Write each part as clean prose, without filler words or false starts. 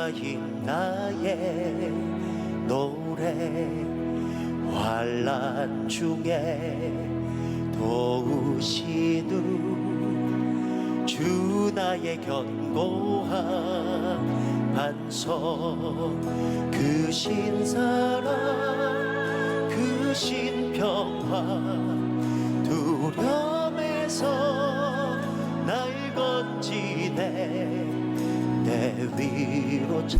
평화인 나의 노래, 환난 중에 도우시는 주 나의 견고한 반석, 그 신사랑 그 신평화, 두려움에서 날 건지네. 내 위로자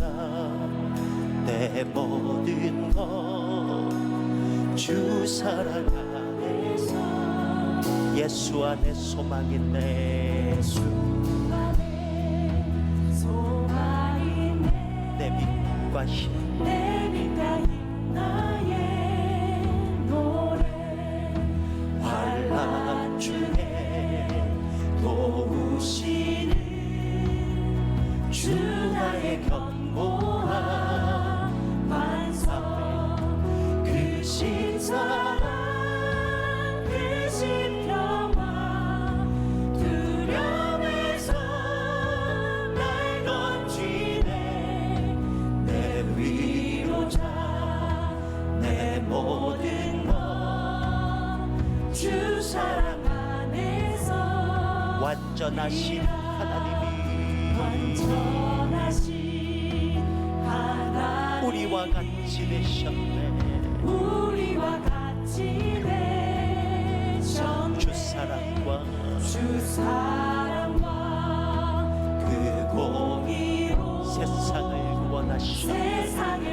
내 모든 것 주 사랑 안에서, 예수 안에 소망 있네. 예수 안에 소망 있네. 내 빛과 힘, 내 빛과 힘 나의 노래, 환난 중에 도우시는 주 나의 견고한 반석, 그 신사랑 그 신평화, 두려움에서 날 건지네. 내 위로자 내 모든 것 주 사랑 안에서 완전하신 하나님이 완전하신 하나님, 우리와 같이 되셨네. 우리와 같이 되셨네. 주 사랑과 주 사랑과 그 공의로 세상을 구원하셨네. 세상을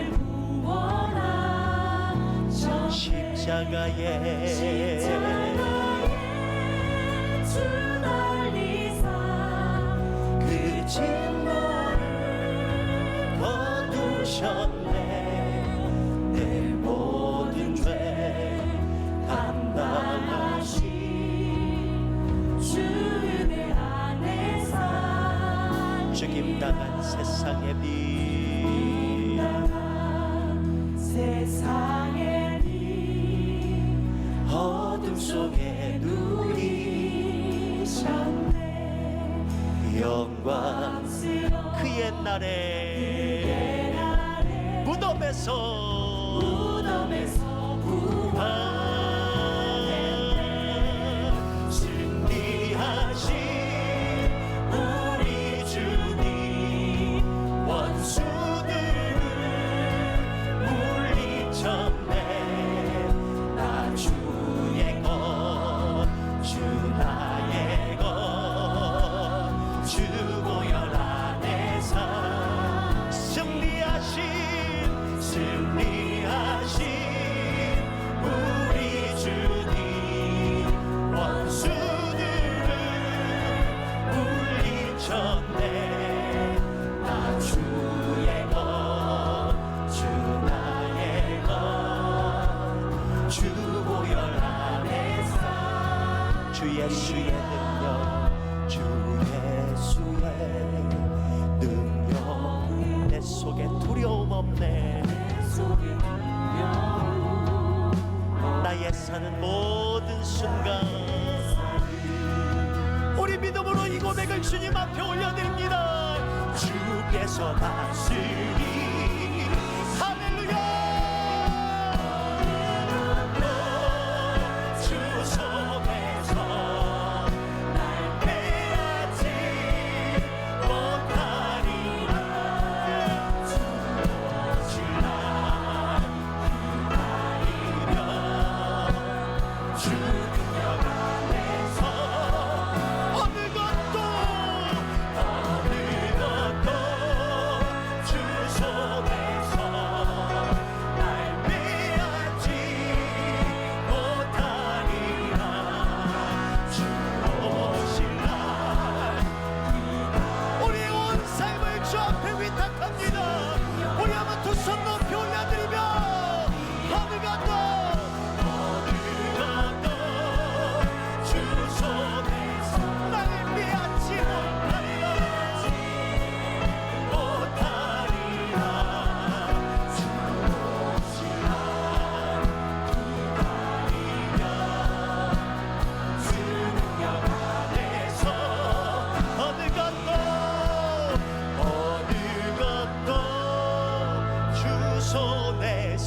구원하셨네. 십자가에 주 날리사 그 진노를 거두셨네. 내 모든 죄 담당하신 주 은혜 안에서 죽임당한 세상의 빛, 세상의 빛, 어둠 속에 누리셨네. 영광 그 옛날에 무덤에서 부활했네. 승리하신 우리 주님, 원수들을 물리쳤네. 나 주의 것 주 나의 것 주 보혈 안에서 승리하신 우리 주님, 원수들을 물리쳤네. 나 주의 것 주 나의 것 주 보혈 안에서 주 예수의 능력, 주 예수의 능력, 내 속에 두려움 없네. 나의 사는 모든 순간 우리 믿음으로 이 고백을 주님 앞에 올려드립니다. 주께서 다스리, 할렐루야. 주 속에서 날 빼앗지 못하리라. 주어지라 기다리며 주 능력 안에서 어느 것도 주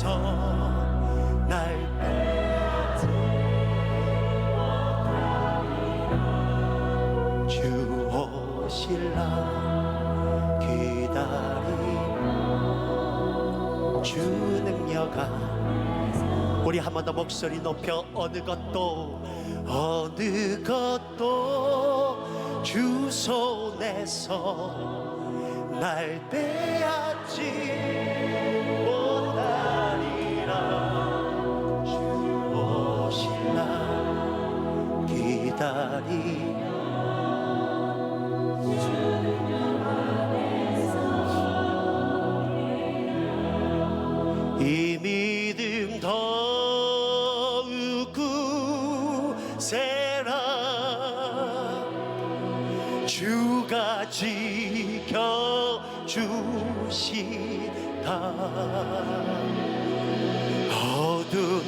손에서 날 빼앗지 못하리라. 주 오실 날 기다리며 주 능력 안 우리 한 번 더 목소리 높여 어느 것도 주 손에서 날 빼앗지 못하리라. 주 오실 날 기다리며 이 믿음 더욱 굳세라. 주가 지켜주시다. 어두운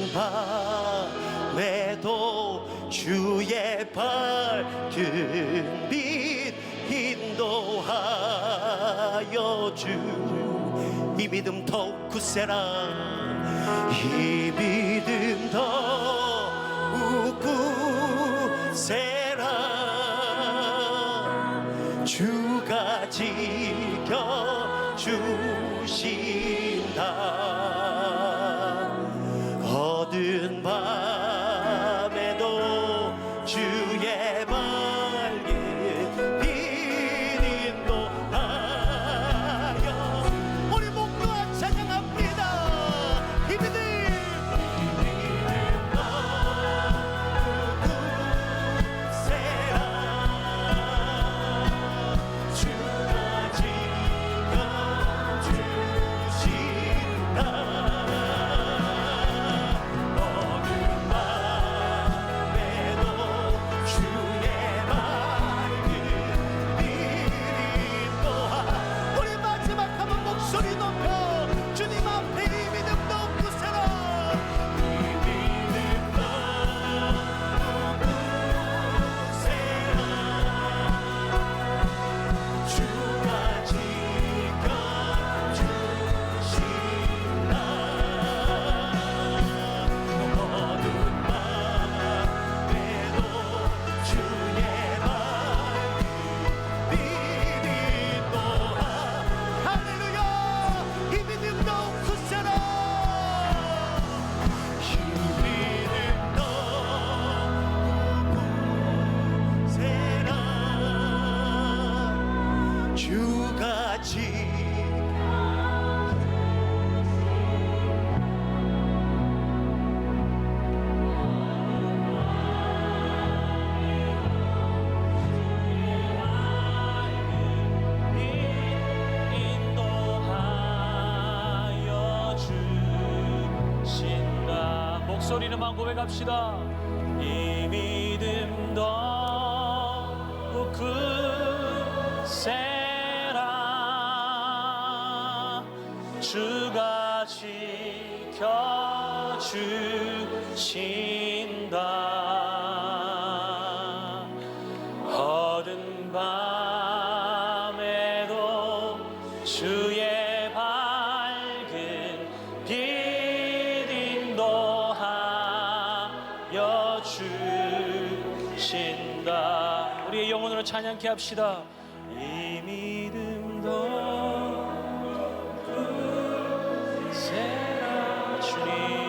밤에도 주의 밝은 빛 인도하여 주. 이 믿음 더욱 굳세라. 이 믿음 더욱 굳세라. 주가 지켜주신다. 어두운 밤에도 주의 밝은 빛 인도하여 우리 몸과 찬양합니다. 이 믿음 목소리로만 고백합시다. 이 믿음도 굳세라. 주가 지켜주신다. 어두운 밤에도 주의 밝은 빛 인도하여 주신다. 우리의 영혼으로 찬양케 합시다. 이 믿음도 굳세라. 주님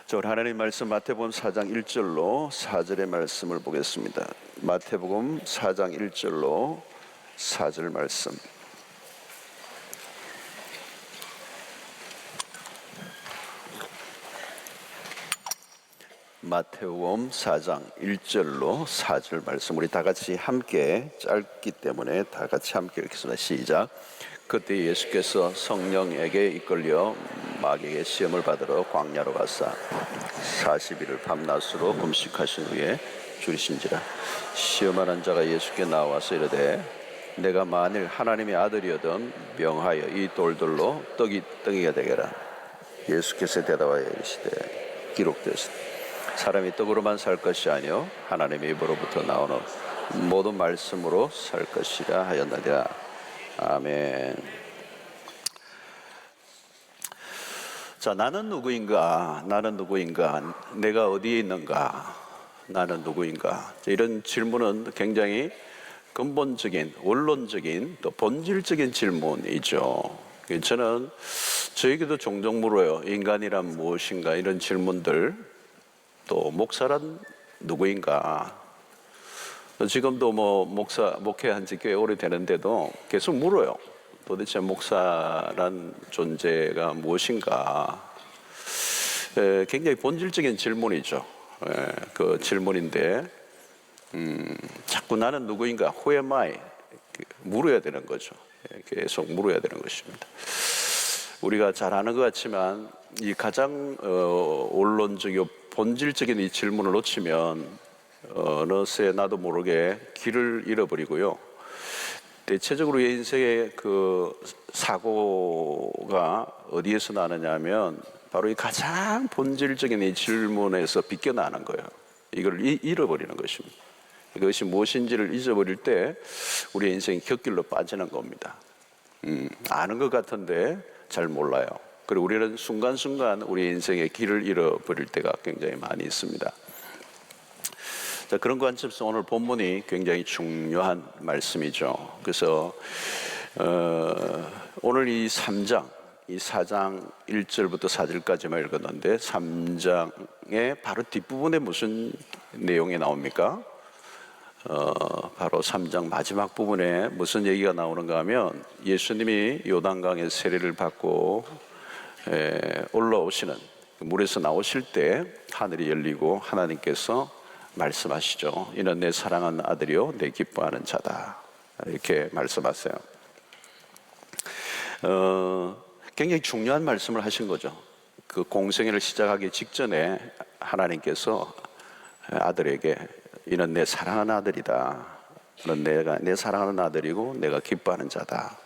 자, 우리 하나님 말씀 마태복음 4장 1절로 4절의 말씀을 보겠습니다. 마태복음 4장 1절로 4절 말씀. 마태복음 4장 1절로 4절 말씀, 우리 다 같이 함께, 짧기 때문에 다 같이 함께 읽겠습니다. 시작. 그때 예수께서 성령에게 이끌려 마귀에게 시험을 받으러 광야로 가사 40일을 밤낮으로 금식하신 후에 줄이신지라. 시험하는 자가 예수께 나와서 이르되 내가 만일 하나님의 아들이어든 명하여 이 돌들로 떡이가 되게라. 예수께서 대답하여 이르시되 기록되었으니 사람이 떡으로만 살 것이 아니요 하나님의 입으로부터 나오는 모든 말씀으로 살 것이라 하였느니라. 아멘. 자, 나는 누구인가? 나는 누구인가? 내가 어디에 있는가? 나는 누구인가? 이런 질문은 굉장히 근본적인, 원론적인, 또 본질적인 질문이죠. 저는 저에게도 종종 물어요. 인간이란 무엇인가? 이런 질문들. 또 목사란 누구인가? 지금도 목회한 지 꽤 오래되는데도 계속 물어요. 도대체 목사란 존재가 무엇인가? 굉장히 본질적인 질문이죠. 그 질문인데 자꾸 나는 누구인가? Who am I? 물어야 되는 거죠. 계속 물어야 되는 것입니다. 우리가 잘 아는 것 같지만 이 가장 원론적이고 본질적인 이 질문을 놓치면 어느새 나도 모르게 길을 잃어버리고요. 대체적으로 인생의 그 사고가 어디에서 나느냐 하면 바로 이 가장 본질적인 이 질문에서 비껴나는 거예요. 이걸 잃어버리는 것입니다. 이것이 무엇인지를 잊어버릴 때 우리의 인생이 곁길로 빠지는 겁니다. 아는 것 같은데 잘 몰라요. 그리고 우리는 순간순간 우리 인생의 길을 잃어버릴 때가 굉장히 많이 있습니다. 자, 그런 관점에서 오늘 본문이 굉장히 중요한 말씀이죠. 그래서 오늘 이 3장, 이 4장 1절부터 4절까지만 읽었는데 3장의 바로 뒷부분에 무슨 내용이 나옵니까? 바로 3장 마지막 부분에 무슨 얘기가 나오는가 하면 예수님이 요단강의 세례를 받고 올라오시는 물에서 나오실 때 하늘이 열리고 하나님께서 말씀하시죠. 이는 내 사랑하는 아들이요 내 기뻐하는 자다. 이렇게 말씀하세요. 굉장히 중요한 말씀을 하신 거죠. 그 공생애를 시작하기 직전에 하나님께서 아들에게 이는 내 사랑하는 아들이다. 너는 내가 내 사랑하는 아들이고 내가 기뻐하는 자다.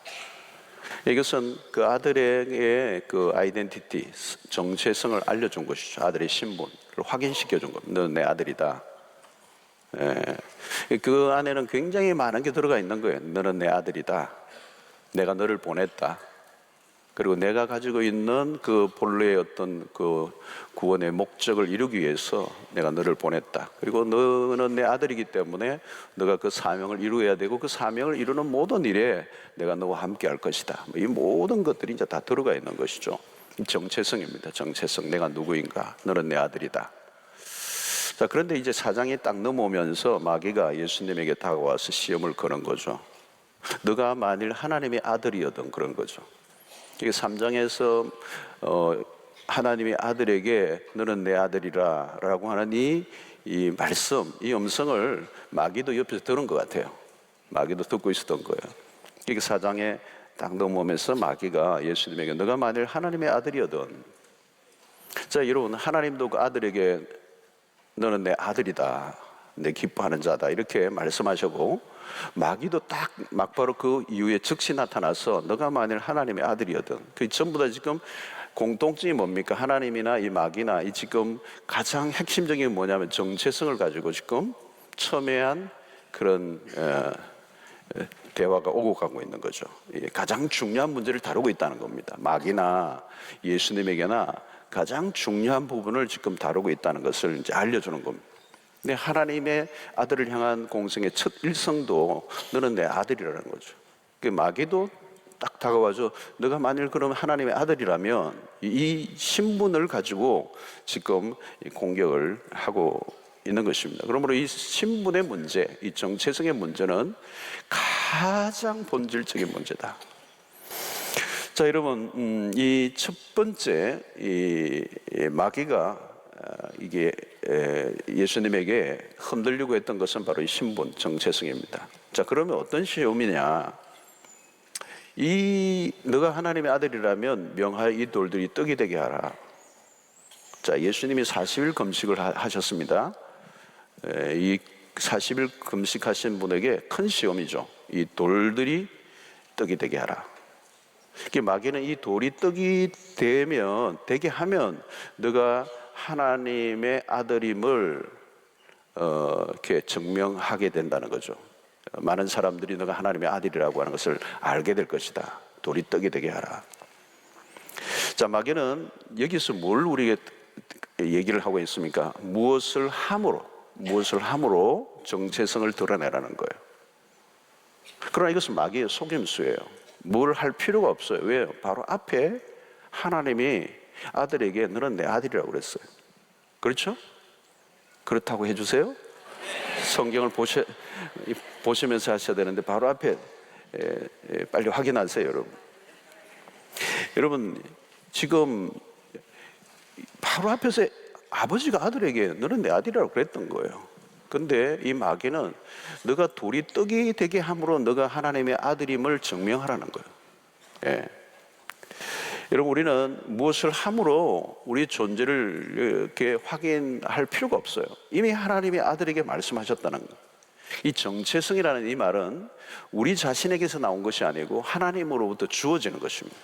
이것은 그 아들에게 그 아이덴티티, 정체성을 알려준 것이죠. 아들의 신분을 확인시켜준 겁니다. 너는 내 아들이다. 그 안에는 굉장히 많은 게 들어가 있는 거예요. 너는 내 아들이다. 내가 너를 보냈다. 그리고 내가 가지고 있는 그 본래의 어떤 그 구원의 목적을 이루기 위해서 내가 너를 보냈다. 그리고 너는 내 아들이기 때문에 너가 그 사명을 이루어야 되고 그 사명을 이루는 모든 일에 내가 너와 함께 할 것이다. 이 모든 것들이 이제 다 들어가 있는 것이죠. 정체성입니다. 정체성. 내가 누구인가? 너는 내 아들이다. 자, 그런데 이제 4장이 딱 넘어오면서 마귀가 예수님에게 다가와서 시험을 거는 거죠. 너가 만일 하나님의 아들이었던 그런 거죠. 이게 3장에서 하나님의 아들에게 너는 내 아들이라 라고 하는 이 말씀, 이 음성을 마귀도 옆에서 들은 것 같아요. 마귀도 듣고 있었던 거예요. 이게 4장에 딱 넘어오면서 마귀가 예수님에게 너가 만일 하나님의 아들이었던, 자, 여러분, 하나님도 그 아들에게 너는 내 아들이다, 내 기뻐하는 자다 이렇게 말씀하셨고, 마귀도 딱 막바로 그 이후에 즉시 나타나서 너가 만일 하나님의 아들이거든. 그 전부 다 지금 공통점이 뭡니까? 하나님이나 이 마귀나 이 지금 가장 핵심적인 게 뭐냐면 정체성을 가지고 지금 첨예한 그런 대화가 오고 가고 있는 거죠. 가장 중요한 문제를 다루고 있다는 겁니다. 마귀나 예수님에게나 가장 중요한 부분을 지금 다루고 있다는 것을 이제 알려주는 겁니다. 근데 하나님의 아들을 향한 공생의 첫 일성도 너는 내 아들이라는 거죠. 그 마귀도 딱 다가와서 너가 만일 그럼 하나님의 아들이라면 이 신분을 가지고 지금 공격을 하고 있는 것입니다. 그러므로 이 신분의 문제, 이 정체성의 문제는 가장 본질적인 문제다. 자, 여러분, 이 첫 번째 이 마귀가 이게 예수님에게 흔들리고 했던 것은 바로 이 신분, 정체성입니다. 자, 그러면 어떤 시험이냐? 너가 하나님의 아들이라면 명하여 이 돌들이 떡이 되게 하라. 자, 예수님이 40일 금식을 하셨습니다. 이 40일 금식하신 분에게 큰 시험이죠. 이 돌들이 떡이 되게 하라. 마귀는 이 돌이 떡이 되게 하면 너가 하나님의 아들임을 이렇게 증명하게 된다는 거죠. 많은 사람들이 너가 하나님의 아들이라고 하는 것을 알게 될 것이다. 돌이 떡이 되게 하라. 자, 마귀는 여기서 뭘 우리에게 얘기를 하고 있습니까? 무엇을 함으로 정체성을 드러내라는 거예요. 그러나 이것은 마귀의 속임수예요. 뭘 할 필요가 없어요. 왜요? 바로 앞에 하나님이 아들에게 너는 내 아들이라고 그랬어요. 그렇죠? 그렇다고 해주세요. 성경을 보시면서 하셔야 되는데 바로 앞에 빨리 확인하세요, 여러분. 여러분, 지금 바로 앞에서 아버지가 아들에게 너는 내 아들이라고 그랬던 거예요. 근데 이 마귀는 너가 돌이 떡이 되게 함으로 너가 하나님의 아들임을 증명하라는 거예요. 예. 여러분, 우리는 무엇을 함으로 우리 존재를 이렇게 확인할 필요가 없어요. 이미 하나님의 아들에게 말씀하셨다는 거예요. 이 정체성이라는 이 말은 우리 자신에게서 나온 것이 아니고 하나님으로부터 주어지는 것입니다.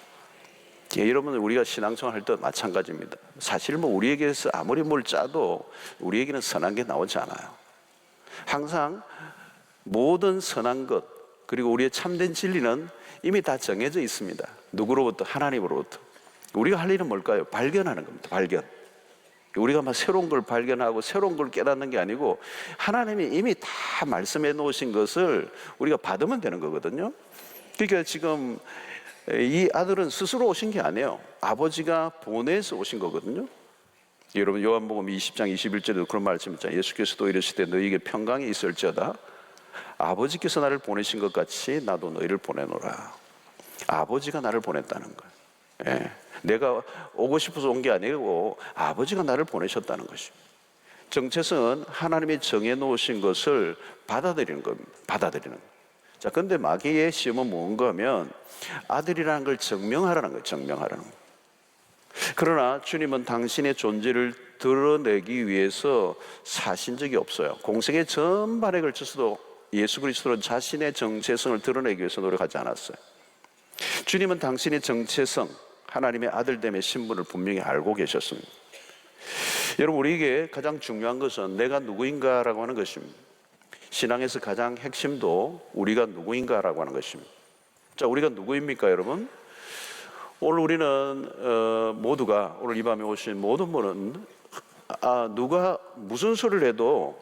예, 여러분, 우리가 신앙생활 할 때 마찬가지입니다. 사실 우리에게서 아무리 뭘 짜도 우리에게는 선한 게 나오지 않아요. 항상 모든 선한 것 그리고 우리의 참된 진리는 이미 다 정해져 있습니다. 누구로부터? 하나님으로부터. 우리가 할 일은 뭘까요? 발견하는 겁니다. 발견. 우리가 막 새로운 걸 발견하고 새로운 걸 깨닫는 게 아니고 하나님이 이미 다 말씀해 놓으신 것을 우리가 받으면 되는 거거든요. 그러니까 지금 이 아들은 스스로 오신 게 아니에요. 아버지가 보내서 오신 거거든요. 여러분, 요한복음 20장 21절에도 그런 말씀 있잖아요. 예수께서도 이르시되 너희에게 평강이 있을지어다. 아버지께서 나를 보내신 것 같이 나도 너희를 보내노라. 아버지가 나를 보냈다는 거예요. 예. 내가 오고 싶어서 온 게 아니고 아버지가 나를 보내셨다는 것입니다. 정체성은 하나님이 정해놓으신 것을 받아들이는 겁니다. 받아들이는 거예요. 자, 근데 마귀의 시험은 뭔가 하면 아들이라는 걸 증명하라는 거예요. 증명하라는 거예요. 그러나 주님은 당신의 존재를 드러내기 위해서 사신 적이 없어요. 공생의 전반에 걸쳐서도 예수 그리스도는 자신의 정체성을 드러내기 위해서 노력하지 않았어요. 주님은 당신의 정체성, 하나님의 아들됨의 신분을 분명히 알고 계셨습니다. 여러분, 우리에게 가장 중요한 것은 내가 누구인가라고 하는 것입니다. 신앙에서 가장 핵심도 우리가 누구인가라고 하는 것입니다. 자, 우리가 누구입니까, 여러분? 오늘 우리는 모두가, 오늘 이 밤에 오신 모든 분은 누가 무슨 소리를 해도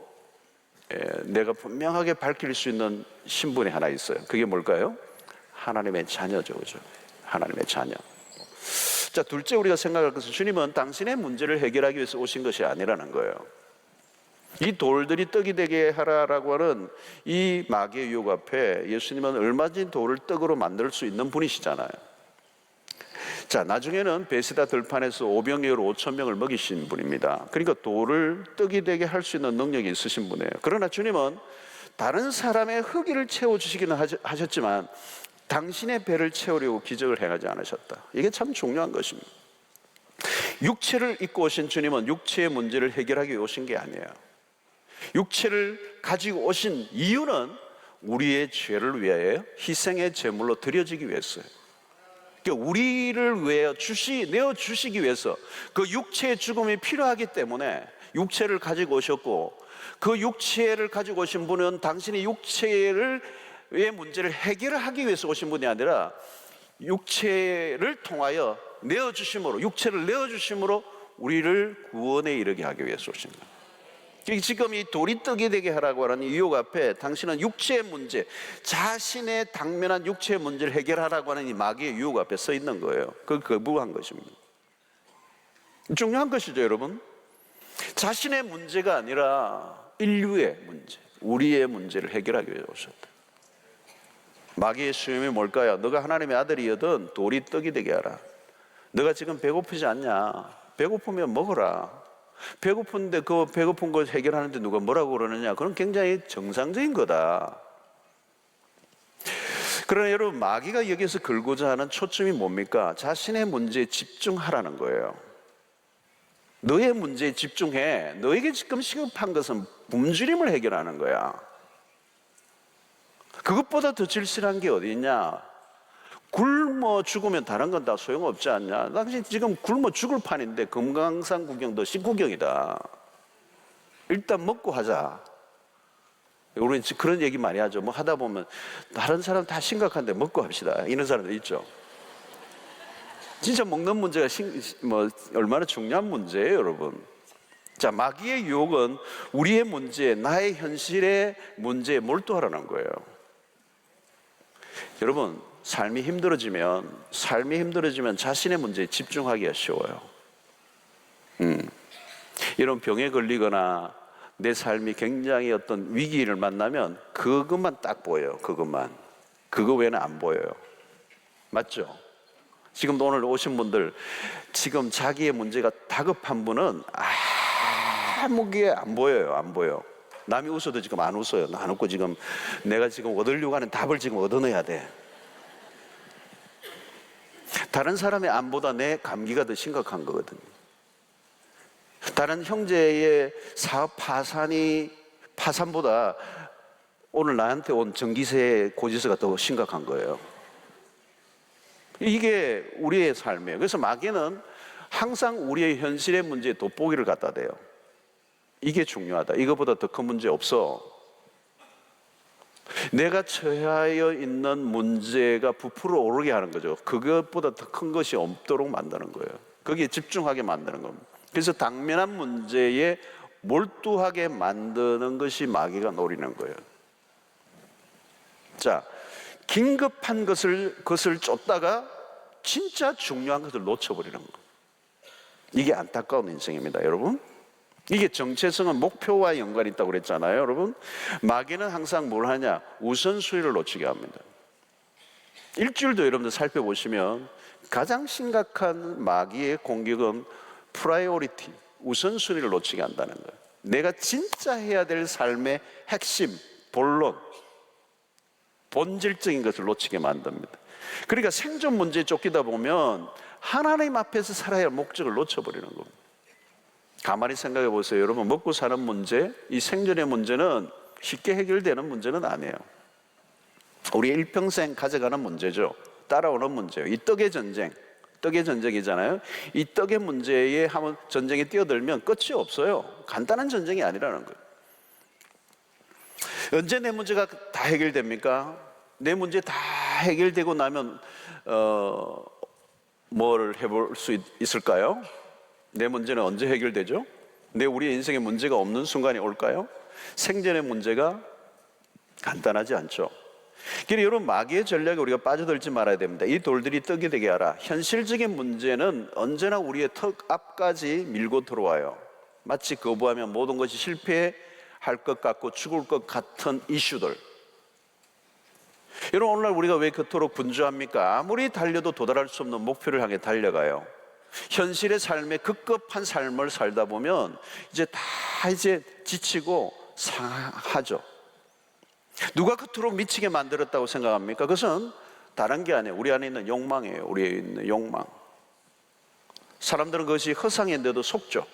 내가 분명하게 밝힐 수 있는 신분이 하나 있어요. 그게 뭘까요? 하나님의 자녀죠. 그죠? 하나님의 자녀. 자, 둘째 우리가 생각할 것은 주님은 당신의 문제를 해결하기 위해서 오신 것이 아니라는 거예요. 이 돌들이 떡이 되게 하라라고 하는 이 마귀의 유혹 앞에 예수님은 얼마든지 돌을 떡으로 만들 수 있는 분이시잖아요. 자, 나중에는 베세다 들판에서 오병이어로 5,000명을 먹이신 분입니다. 그러니까 돌을 떡이 되게 할 수 있는 능력이 있으신 분이에요. 그러나 주님은 다른 사람의 허기를 채워주시기는 하셨지만 당신의 배를 채우려고 기적을 행하지 않으셨다. 이게 참 중요한 것입니다. 육체를 입고 오신 주님은 육체의 문제를 해결하기 위해 오신 게 아니에요. 육체를 가지고 오신 이유는 우리의 죄를 위하여 희생의 제물로 드려지기 위해서요. 그러니까 우리를 위하여 내어주시기 위해서 그 육체의 죽음이 필요하기 때문에 육체를 가지고 오셨고, 그 육체를 가지고 오신 분은 당신의 육체의 문제를 해결하기 위해서 오신 분이 아니라 육체를 통하여 육체를 내어주심으로 우리를 구원에 이르게 하기 위해서 오신 거예요. 지금 이 돌이 떡이 되게 하라고 하는 유혹 앞에 당신은 육체의 문제, 자신의 당면한 육체의 문제를 해결하라고 하는 이 마귀의 유혹 앞에 서 있는 거예요. 그걸 거부한 것입니다. 중요한 것이죠, 여러분. 자신의 문제가 아니라 인류의 문제, 우리의 문제를 해결하기 위해 오셨다. 마귀의 시험이 뭘까요? 너가 하나님의 아들이거든 돌이 떡이 되게 하라. 너가 지금 배고프지 않냐? 배고프면 먹어라. 배고픈데 그 배고픈 걸 해결하는데 누가 뭐라고 그러느냐? 그건 굉장히 정상적인 거다. 그러나 여러분, 마귀가 여기서 걸고자 하는 초점이 뭡니까? 자신의 문제에 집중하라는 거예요. 너의 문제에 집중해. 너에게 지금 시급한 것은 굶주림을 해결하는 거야. 그것보다 더 질실한 게 어디 있냐? 굶어 죽으면 다른 건 다 소용없지 않냐? 당신 지금 굶어 죽을 판인데 금강산 구경도 식구경이다. 일단 먹고 하자. 우리 그런 얘기 많이 하죠. 뭐 하다 보면 다른 사람 다 심각한데 먹고 합시다. 이런 사람들 있죠. 진짜 먹는 문제가 얼마나 중요한 문제예요, 여러분. 자, 마귀의 유혹은 우리의 문제, 나의 현실의 문제에 몰두하라는 거예요. 여러분, 삶이 힘들어지면 자신의 문제에 집중하기가 쉬워요. 이런 병에 걸리거나 내 삶이 굉장히 어떤 위기를 만나면 그것만 딱 보여요. 그거 외에는 안 보여요. 맞죠? 지금도 오늘 오신 분들, 지금 자기의 문제가 다급한 분은 아무게 안 보여. 남이 웃어도 지금 안 웃어요. 안 웃고 지금 내가 지금 얻으려고 하는 답을 지금 얻어내야 돼. 다른 사람의 안보다 내 감기가 더 심각한 거거든요. 다른 형제의 사업 파산보다 오늘 나한테 온 전기세 고지서가 더 심각한 거예요. 이게 우리의 삶이에요. 그래서 마귀는 항상 우리의 현실의 문제에 돋보기를 갖다 대요. 이게 중요하다. 이거보다 더 큰 문제 없어. 내가 처하여 있는 문제가 부풀어 오르게 하는 거죠. 그것보다 더 큰 것이 없도록 만드는 거예요. 거기에 집중하게 만드는 겁니다. 그래서 당면한 문제에 몰두하게 만드는 것이 마귀가 노리는 거예요. 자, 긴급한 것을 쫓다가 진짜 중요한 것을 놓쳐버리는 거예요. 이게 안타까운 인생입니다, 여러분. 이게 정체성은 목표와 연관이 있다고 그랬잖아요, 여러분. 마귀는 항상 뭘 하냐? 우선순위를 놓치게 합니다. 일주일도 여러분들 살펴보시면 가장 심각한 마귀의 공격은 프라이오리티, 우선순위를 놓치게 한다는 거예요. 내가 진짜 해야 될 삶의 핵심, 본론, 본질적인 것을 놓치게 만듭니다. 그러니까 생존 문제에 쫓기다 보면 하나님 앞에서 살아야 할 목적을 놓쳐버리는 겁니다. 가만히 생각해 보세요. 여러분, 먹고 사는 문제, 이 생존의 문제는 쉽게 해결되는 문제는 아니에요. 우리 일평생 가져가는 문제죠. 따라오는 문제예요. 이 떡의 전쟁이잖아요. 이 떡의 문제에 한번 전쟁에 뛰어들면 끝이 없어요. 간단한 전쟁이 아니라는 거예요. 언제 내 문제가 다 해결됩니까? 내 문제 다 해결되고 나면 뭘 해볼 수 있을까요? 내 문제는 언제 해결되죠? 우리 인생에 문제가 없는 순간이 올까요? 생존의 문제가 간단하지 않죠. 그래서 여러분, 마귀의 전략에 우리가 빠져들지 말아야 됩니다. 이 돌들이 떡이 되게 하라. 현실적인 문제는 언제나 우리의 턱 앞까지 밀고 들어와요. 마치 거부하면 모든 것이 실패할 것 같고 죽을 것 같은 이슈들. 여러분, 오늘날 우리가 왜 그토록 분주합니까? 아무리 달려도 도달할 수 없는 목표를 향해 달려가요. 현실의 삶에 급급한 삶을 살다 보면 이제 지치고 상하죠. 누가 그토록 미치게 만들었다고 생각합니까? 그것은 다른 게 아니에요. 우리 안에 있는 욕망이에요. 우리 안에 있는 욕망. 사람들은 그것이 허상인데도 속죠.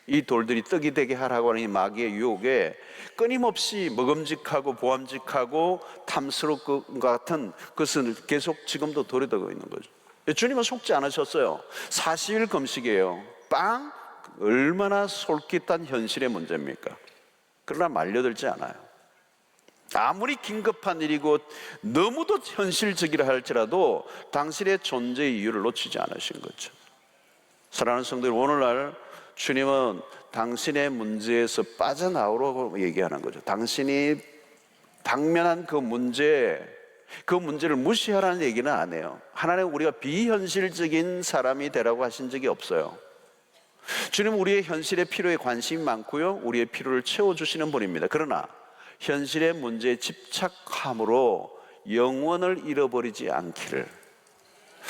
이 돌들이 떡이 되게 하라고 하는 이 마귀의 유혹에 끊임없이 먹음직하고 보암직하고 탐스러울 것 같은 것을 계속 지금도 도려대고 있는 거죠. 주님은 속지 않으셨어요. 40일 금식이에요. 빵? 얼마나 솔깃한 현실의 문제입니까? 그러나 말려들지 않아요. 아무리 긴급한 일이고 너무도 현실적이라 할지라도 당신의 존재의 이유를 놓치지 않으신 거죠. 사랑하는 성도들, 오늘날 주님은 당신의 문제에서 빠져나오라고 얘기하는 거죠. 당신이 당면한 그 문제를 무시하라는 얘기는 안 해요. 하나님, 우리가 비현실적인 사람이 되라고 하신 적이 없어요. 주님은 우리의 현실의 필요에 관심이 많고요, 우리의 필요를 채워주시는 분입니다. 그러나 현실의 문제에 집착함으로 영원을 잃어버리지 않기를,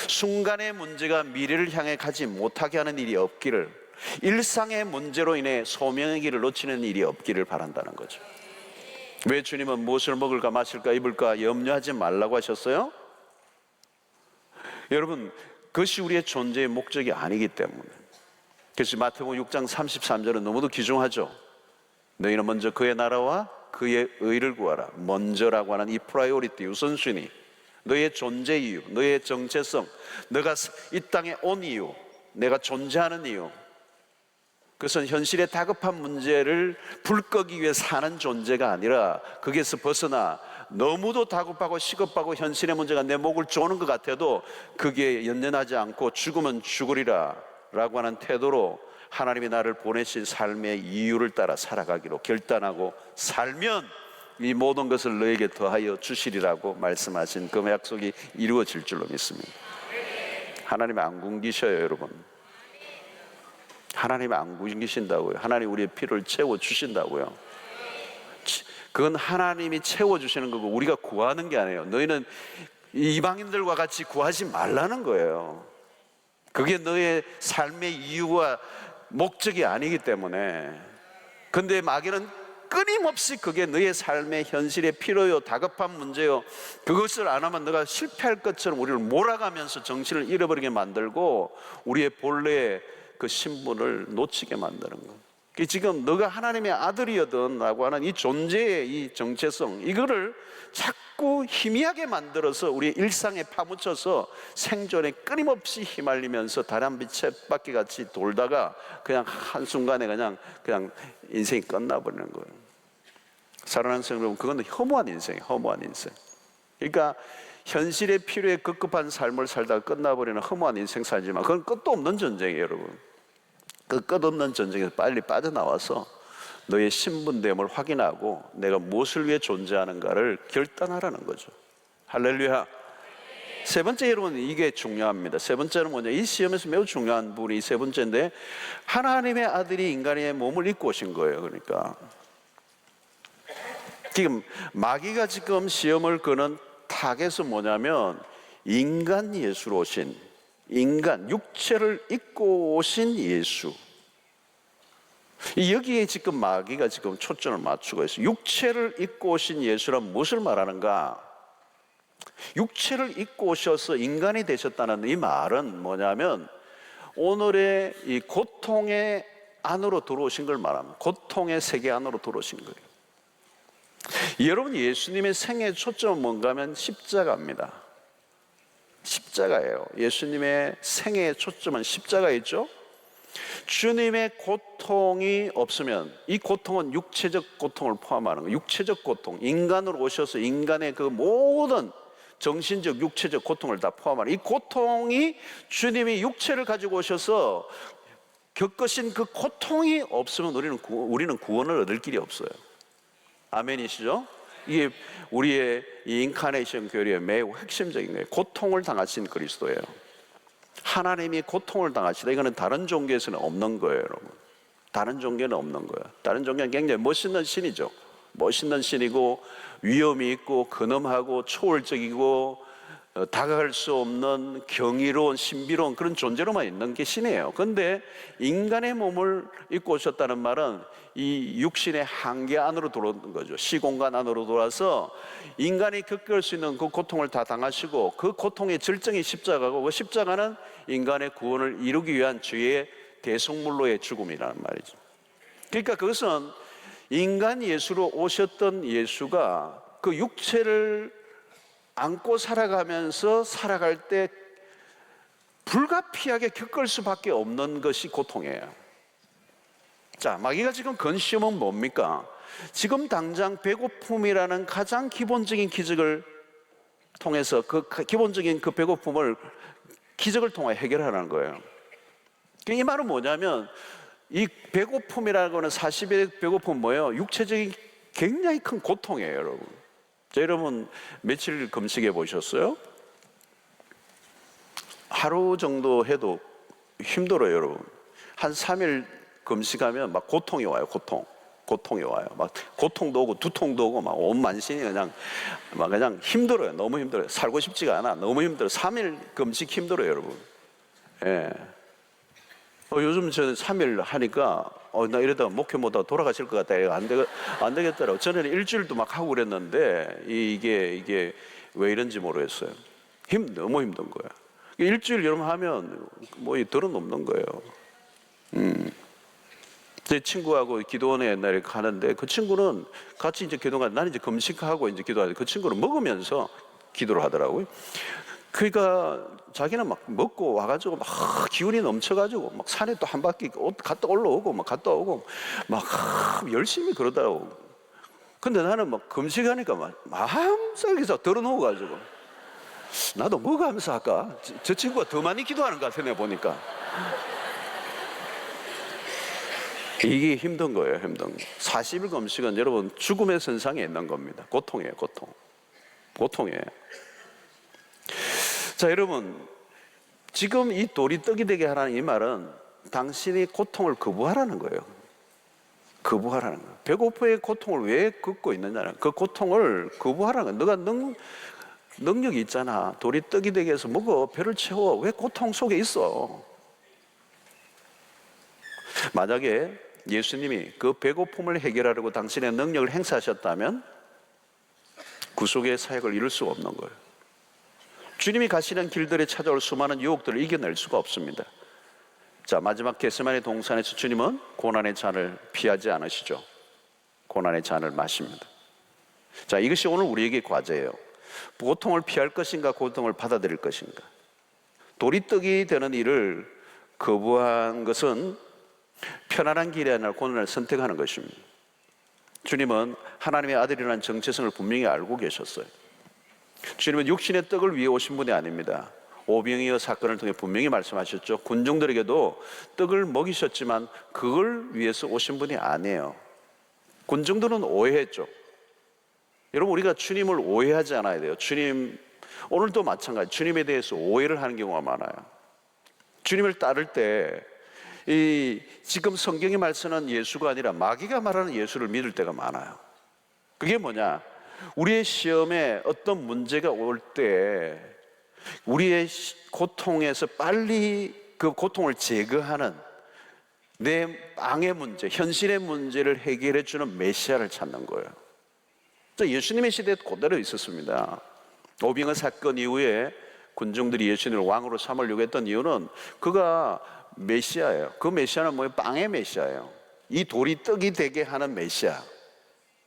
순간의 문제가 미래를 향해 가지 못하게 하는 일이 없기를, 일상의 문제로 인해 소명의 길을 놓치는 일이 없기를 바란다는 거죠. 왜 주님은 무엇을 먹을까 마실까 입을까 염려하지 말라고 하셨어요? 여러분, 그것이 우리의 존재의 목적이 아니기 때문에. 그래서 마태복음 6장 33절은 너무도 귀중하죠. 너희는 먼저 그의 나라와 그의 의를 구하라. 먼저라고 하는 이 프라이오리티, 우선순위, 너의 존재 이유, 너의 정체성, 너가 이 땅에 온 이유, 내가 존재하는 이유, 그것은 현실의 다급한 문제를 불 끄기 위해 사는 존재가 아니라 거기에서 벗어나 너무도 다급하고 시급하고 현실의 문제가 내 목을 조는 것 같아도 그게 연연하지 않고 죽으면 죽으리라 라고 하는 태도로 하나님이 나를 보내신 삶의 이유를 따라 살아가기로 결단하고 살면 이 모든 것을 너에게 더하여 주시리라고 말씀하신 그 약속이 이루어질 줄로 믿습니다. 하나님이 안 굶기셔요, 여러분. 하나님이 안 굶기신다고요. 하나님 우리의 필요를 채워주신다고요. 그건 하나님이 채워주시는 거고 우리가 구하는 게 아니에요. 너희는 이방인들과 같이 구하지 말라는 거예요. 그게 너의 삶의 이유와 목적이 아니기 때문에. 근데 마귀는 끊임없이 그게 너의 삶의 현실의 필요요, 다급한 문제요, 그것을 안 하면 너가 실패할 것처럼 우리를 몰아가면서 정신을 잃어버리게 만들고 우리의 본래의 그 신분을 놓치게 만드는 거예요. 지금 너가 하나님의 아들이거든 라고 하는 이 존재의 이 정체성, 이거를 자꾸 희미하게 만들어서 우리 일상에 파묻혀서 생존에 끊임없이 휘말리면서 다람빛의 바퀴 같이 돌다가 그냥 한순간에 그냥 인생이 끝나버리는 거예요. 사랑하는 성도 여러분, 그건 허무한 인생이에요. 허무한 인생. 그러니까 현실의 필요에 급급한 삶을 살다가 끝나버리는 허무한 인생 살지만 그건 끝도 없는 전쟁이에요, 여러분. 그 끝없는 전쟁에서 빨리 빠져나와서 너의 신분됨을 확인하고 내가 무엇을 위해 존재하는가를 결단하라는 거죠. 할렐루야. 세 번째, 여러분, 이게 중요합니다. 세 번째는 뭐냐, 이 시험에서 매우 중요한 부분이 세 번째인데, 하나님의 아들이 인간의 몸을 입고 오신 거예요. 그러니까 지금 마귀가 지금 시험을 거는 타겟은 뭐냐면 인간 예수로 오신, 인간 육체를 입고 오신 예수. 여기에 지금 마귀가 지금 초점을 맞추고 있어요. 육체를 입고 오신 예수란 무엇을 말하는가? 육체를 입고 오셔서 인간이 되셨다는 이 말은 뭐냐면 오늘의 이 고통의 안으로 들어오신 걸 말합니다. 고통의 세계 안으로 들어오신 거예요. 여러분, 예수님의 생애의 초점은 뭔가 하면 십자가입니다. 십자가예요. 예수님의 생애의 초점은 십자가였죠. 주님의 고통이 없으면, 이 고통은 육체적 고통을 포함하는 거예요. 육체적 고통, 인간으로 오셔서 인간의 그 모든 정신적 육체적 고통을 다 포함하는 이 고통이, 주님이 육체를 가지고 오셔서 겪으신 그 고통이 없으면 우리는 구원을 얻을 길이 없어요. 아멘이시죠? 이게 우리의 이 인카네이션 교리의 매우 핵심적인 거예요. 고통을 당하신 그리스도예요. 하나님이 고통을 당하시다. 이거는 다른 종교에서는 없는 거예요, 여러분. 다른 종교는 없는 거예요. 다른 종교는 굉장히 멋있는 신이죠. 멋있는 신이고 위엄이 있고 근엄하고 초월적이고 다가갈 수 없는 경이로운 신비로운 그런 존재로만 있는 게 신이에요. 그런데 인간의 몸을 입고 오셨다는 말은 이 육신의 한계 안으로 들어오는 거죠. 시공간 안으로 들어와서 인간이 겪을 수 있는 그 고통을 다 당하시고, 그 고통의 절정이 십자가고, 그 십자가는 인간의 구원을 이루기 위한 주의 대속물로의 죽음이라는 말이죠. 그러니까 그것은 인간 예수로 오셨던 예수가 그 육체를 안고 살아가면서 살아갈 때 불가피하게 겪을 수밖에 없는 것이 고통이에요. 자, 마귀가 지금 건 시험은 뭡니까? 지금 당장 배고픔이라는 가장 기본적인 기적을 통해서 그 기본적인 그 배고픔을 기적을 통해 해결하라는 거예요. 이 말은 뭐냐면 이 배고픔이라는 거는 40의 배고픔은 뭐예요? 육체적인 굉장히 큰 고통이에요, 여러분. 자, 여러분 며칠 금식해 보셨어요? 하루 정도 해도 힘들어요, 여러분. 한 3일 금식하면 막 고통이 와요. 고통이 와요. 막 고통도 오고 두통도 오고 막 온 만신이 그냥 힘들어요. 너무 힘들어요. 살고 싶지가 않아. 너무 힘들어요. 3일 금식 힘들어요, 여러분. 예. 요즘 저 3일 하니까 나 이러다가 목회 못하고 돌아가실 것 같다. 안 되겠더라고. 전에는 일주일도 막 하고 그랬는데 이게 왜 이런지 모르겠어요. 너무 힘든 거야. 일주일 여러분 하면 뭐 덜은 없는 거예요. 제 친구하고 기도원에 옛날에 가는데 그 친구는 같이 이제 기도가 나는 이제 금식하고 이제 기도하는데 그 친구는 먹으면서 기도를 하더라고요. 그러니까 자기는 막 먹고 와가지고 막 기운이 넘쳐가지고 막 산에 또 한 바퀴 갔다 올라오고 막 갔다 오고 막 열심히 그러더라고. 근데 나는 막 금식하니까 막 마음속에서 덜어놓아가지고 나도 뭐가 하면서 할까? 저 친구가 더 많이 기도하는 것 같아, 내가 보니까. 이게 힘든 거예요, 힘든 거. 40일 금식은 여러분 죽음의 선상에 있는 겁니다. 고통이에요, 고통이에요. 자, 여러분, 지금 이 돌이 떡이 되게 하라는 이 말은 당신이 고통을 거부하라는 거예요. 거부하라는 거예요. 배고픔의 고통을 왜 겪고 있느냐는 그 고통을 거부하라는 거예요. 너가 능력이 있잖아. 돌이 떡이 되게 해서 먹어. 배를 채워. 왜 고통 속에 있어? 만약에 예수님이 그 배고픔을 해결하려고 당신의 능력을 행사하셨다면 구속의 사역을 이룰 수가 없는 거예요. 주님이 가시는 길들에 찾아올 수많은 유혹들을 이겨낼 수가 없습니다. 자, 마지막 겟세마네 동산에서 주님은 고난의 잔을 피하지 않으시죠. 고난의 잔을 마십니다. 자, 이것이 오늘 우리에게 과제예요. 고통을 피할 것인가, 고통을 받아들일 것인가. 돌이 떡이 되는 일을 거부한 것은 편안한 길이 아니라 고난을 선택하는 것입니다. 주님은 하나님의 아들이라는 정체성을 분명히 알고 계셨어요. 주님은 육신의 떡을 위해 오신 분이 아닙니다. 오병이어 사건을 통해 분명히 말씀하셨죠. 군중들에게도 떡을 먹이셨지만 그걸 위해서 오신 분이 아니에요. 군중들은 오해했죠. 여러분, 우리가 주님을 오해하지 않아야 돼요. 오늘도 마찬가지. 주님에 대해서 오해를 하는 경우가 많아요. 주님을 따를 때 지금 성경이 말씀하는 예수가 아니라 마귀가 말하는 예수를 믿을 때가 많아요. 그게 뭐냐? 우리의 시험에 어떤 문제가 올 때 우리의 고통에서 빨리 그 고통을 제거하는 내 빵의 문제, 현실의 문제를 해결해 주는 메시아를 찾는 거예요. 예수님의 시대에 그대로 있었습니다. 오병이어 사건 이후에 군중들이 예수님을 왕으로 삼으려고 했던 이유는 그가 메시아예요. 그 메시아는 뭐예요? 빵의 메시아예요. 이 돌이 떡이 되게 하는 메시아.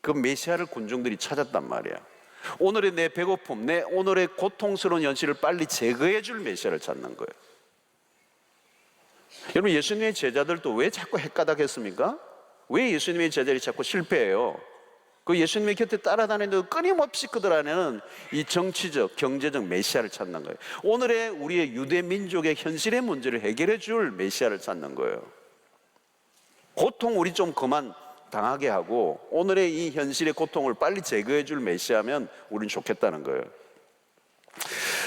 그 메시아를 군중들이 찾았단 말이야. 오늘의 내 배고픔, 내 오늘의 고통스러운 현실을 빨리 제거해 줄 메시아를 찾는 거예요. 여러분, 예수님의 제자들도 왜 자꾸 헷가닥했습니까? 왜 예수님의 제자들이 자꾸 실패해요? 그 예수님의 곁에 따라다니는데 끊임없이 그들 안에는 이 정치적, 경제적 메시아를 찾는 거예요. 오늘의 우리의 유대 민족의 현실의 문제를 해결해 줄 메시아를 찾는 거예요. 고통 우리 좀 그만 당하게 하고 오늘의 이 현실의 고통을 빨리 제거해 줄 메시아면 우리는 좋겠다는 거예요.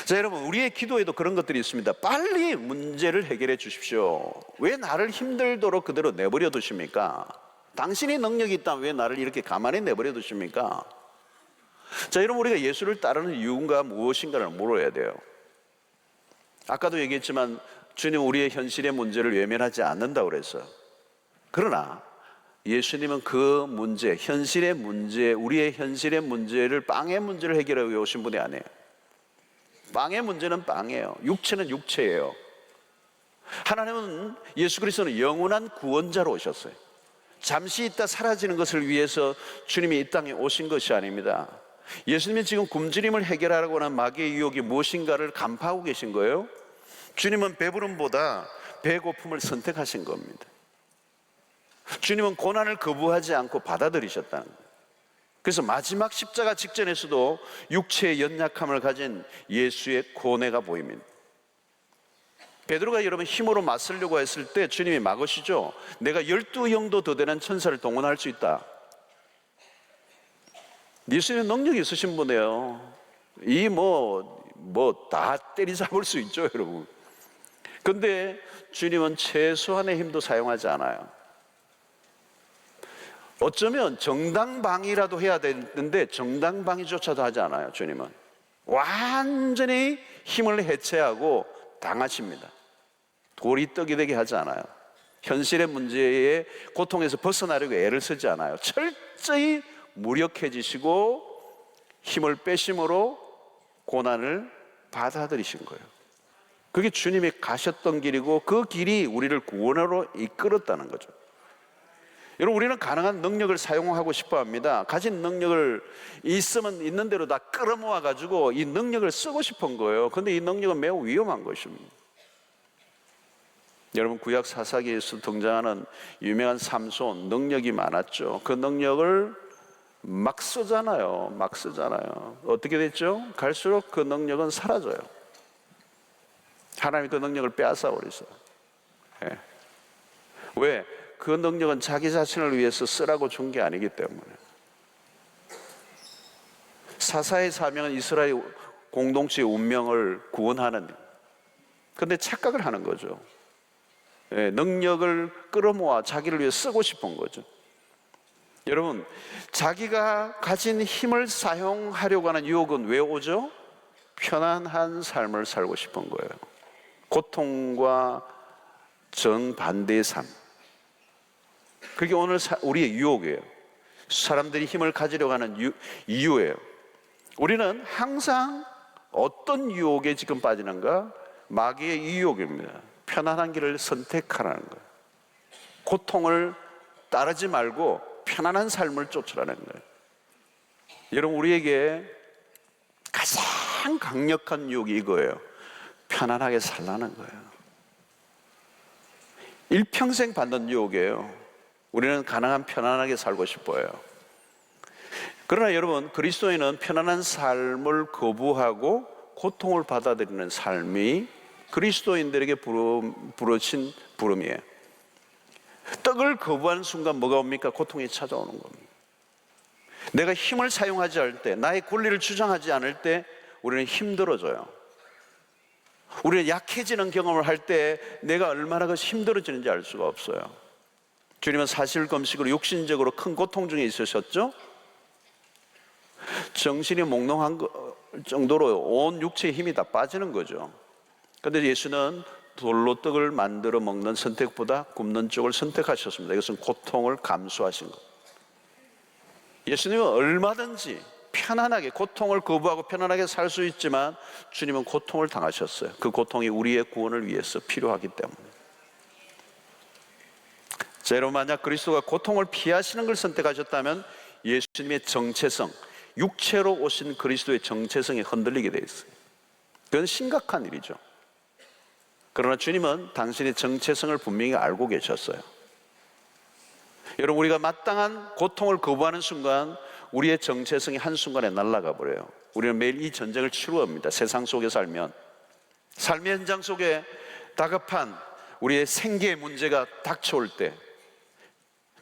자, 여러분, 우리의 기도에도 그런 것들이 있습니다. 빨리 문제를 해결해 주십시오. 왜 나를 힘들도록 그대로 내버려 두십니까? 당신의 능력이 있다면 왜 나를 이렇게 가만히 내버려 두십니까? 자, 여러분, 우리가 예수를 따르는 이유가 무엇인가를 물어야 돼요. 아까도 얘기했지만 주님 우리의 현실의 문제를 외면하지 않는다고 그랬어요. 그러나 예수님은 그 문제, 현실의 문제, 우리의 현실의 문제를 빵의 문제를 해결하기 위해 오신 분이 아니에요. 빵의 문제는 빵이에요. 육체는 육체예요. 하나님은 예수 그리스도는 영원한 구원자로 오셨어요. 잠시 있다 사라지는 것을 위해서 주님이 이 땅에 오신 것이 아닙니다. 예수님이 지금 굶주림을 해결하려고 하는 마귀의 유혹이 무엇인가를 간파하고 계신 거예요. 주님은 배부름보다 배고픔을 선택하신 겁니다. 주님은 고난을 거부하지 않고 받아들이셨다는 거예요. 그래서 마지막 십자가 직전에서도 육체의 연약함을 가진 예수의 고뇌가 보입니다. 베드로가 여러분 힘으로 맞서려고 했을 때 주님이 막으시죠. 내가 12영도 더 되는 천사를 동원할 수 있다. 예수님은 능력이 있으신 분이에요. 다 때리잡을 수 있죠, 여러분. 근데 주님은 최소한의 힘도 사용하지 않아요. 어쩌면 정당방위라도 해야 되는데 정당방위조차도 하지 않아요. 주님은 완전히 힘을 해체하고 당하십니다. 돌이 떡이 되게 하지 않아요. 현실의 문제에 고통에서 벗어나려고 애를 쓰지 않아요. 철저히 무력해지시고 힘을 빼심으로 고난을 받아들이신 거예요. 그게 주님이 가셨던 길이고 그 길이 우리를 구원으로 이끌었다는 거죠. 여러분, 우리는 가능한 능력을 사용하고 싶어 합니다. 가진 능력을 있으면 있는 대로 다 끌어모아 가지고 이 능력을 쓰고 싶은 거예요. 그런데 이 능력은 매우 위험한 것입니다. 여러분, 구약 사사기에서 등장하는 유명한 삼손, 능력이 많았죠. 그 능력을 막 쓰잖아요. 막 쓰잖아요. 어떻게 됐죠? 갈수록 그 능력은 사라져요. 하나님이 그 능력을 빼앗아 버리세요. 예. 왜? 그 능력은 자기 자신을 위해서 쓰라고 준 게 아니기 때문에. 사사의 사명은 이스라엘 공동체의 운명을 구원하는, 그런데 착각을 하는 거죠. 예, 능력을 끌어모아 자기를 위해 쓰고 싶은 거죠. 여러분, 자기가 가진 힘을 사용하려고 하는 유혹은 왜 오죠? 편안한 삶을 살고 싶은 거예요. 고통과 정반대의 삶. 그게 오늘 우리의 유혹이에요. 사람들이 힘을 가지려고 하는 이유예요. 우리는 항상 어떤 유혹에 지금 빠지는가? 마귀의 유혹입니다. 편안한 길을 선택하라는 거예요. 고통을 따르지 말고 편안한 삶을 쫓으라는 거예요. 여러분, 우리에게 가장 강력한 유혹이 이거예요. 편안하게 살라는 거예요. 일평생 받는 유혹이에요. 우리는 가능한 편안하게 살고 싶어요. 그러나 여러분, 그리스도인은 편안한 삶을 거부하고 고통을 받아들이는 삶이 그리스도인들에게 부르신 부름이에요. 떡을 거부하는 순간 뭐가 옵니까? 고통이 찾아오는 겁니다. 내가 힘을 사용하지 않을 때, 나의 권리를 주장하지 않을 때 우리는 힘들어져요. 우리는 약해지는 경험을 할 때 내가 얼마나 그 힘들어지는지 알 수가 없어요. 주님은 사실금식으로 육신적으로 큰 고통 중에 있으셨죠? 정신이 몽롱한 정도로 온 육체의 힘이 다 빠지는 거죠. 그런데 예수는 돌로 떡을 만들어 먹는 선택보다 굽는 쪽을 선택하셨습니다. 이것은 고통을 감수하신 것. 예수님은 얼마든지 편안하게 고통을 거부하고 편안하게 살 수 있지만 주님은 고통을 당하셨어요. 그 고통이 우리의 구원을 위해서 필요하기 때문에. 자, 여러분, 만약 그리스도가 고통을 피하시는 걸 선택하셨다면 예수님의 정체성, 육체로 오신 그리스도의 정체성이 흔들리게 돼 있어요. 그건 심각한 일이죠. 그러나 주님은 당신의 정체성을 분명히 알고 계셨어요. 여러분, 우리가 마땅한 고통을 거부하는 순간 우리의 정체성이 한순간에 날아가 버려요. 우리는 매일 이 전쟁을 치루합니다. 세상 속에 살면. 삶의 현장 속에 다급한 우리의 생계의 문제가 닥쳐올 때,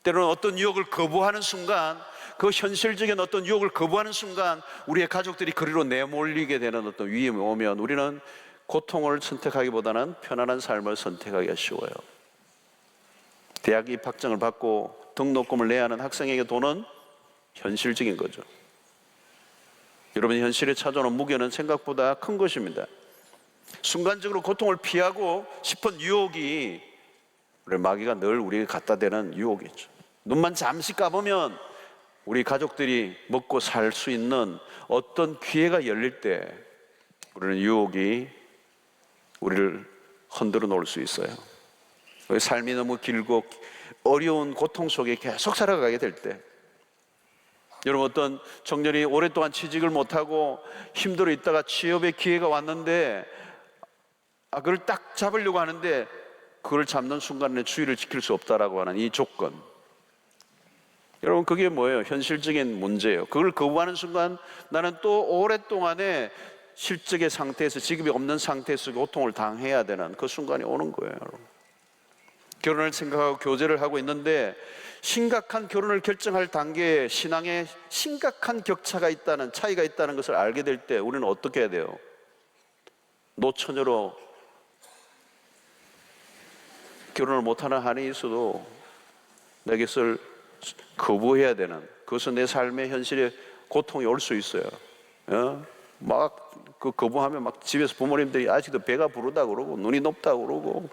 때로는 어떤 유혹을 거부하는 순간, 그 현실적인 어떤 유혹을 거부하는 순간 우리의 가족들이 그리로 내몰리게 되는 어떤 위험이 오면 우리는 고통을 선택하기보다는 편안한 삶을 선택하기가 쉬워요. 대학 입학증을 받고 등록금을 내야 하는 학생에게 돈은 현실적인 거죠. 여러분, 현실에 찾아오는 무게는 생각보다 큰 것입니다. 순간적으로 고통을 피하고 싶은 유혹이 우리 마귀가 늘 우리에게 갖다 대는 유혹이죠. 눈만 잠시 감으면 우리 가족들이 먹고 살 수 있는 어떤 기회가 열릴 때 우리는 유혹이 우리를 흔들어 놓을 수 있어요. 삶이 너무 길고 어려운 고통 속에 계속 살아가게 될 때, 여러분, 어떤 청년이 오랫동안 취직을 못하고 힘들어 있다가 취업의 기회가 왔는데 그걸 딱 잡으려고 하는데 그걸 잡는 순간에 주의를 지킬 수 없다라고 하는 이 조건, 여러분, 그게 뭐예요? 현실적인 문제예요. 그걸 거부하는 순간 나는 또 오랫동안의 실적의 상태에서, 지급이 없는 상태에서 고통을 당해야 되는 그 순간이 오는 거예요. 여러분, 결혼을 생각하고 교제를 하고 있는데 심각한 결혼을 결정할 단계에 신앙에 심각한 격차가 있다는, 차이가 있다는 것을 알게 될 때 우리는 어떻게 해야 돼요? 노처녀로 결혼을 못하는 한이 있어도 내 것을 거부해야 되는, 그것은 내 삶의 현실에 고통이 올 수 있어요. 막 그 거부하면 막 집에서 부모님들이 아직도 배가 부르다 그러고 눈이 높다 그러고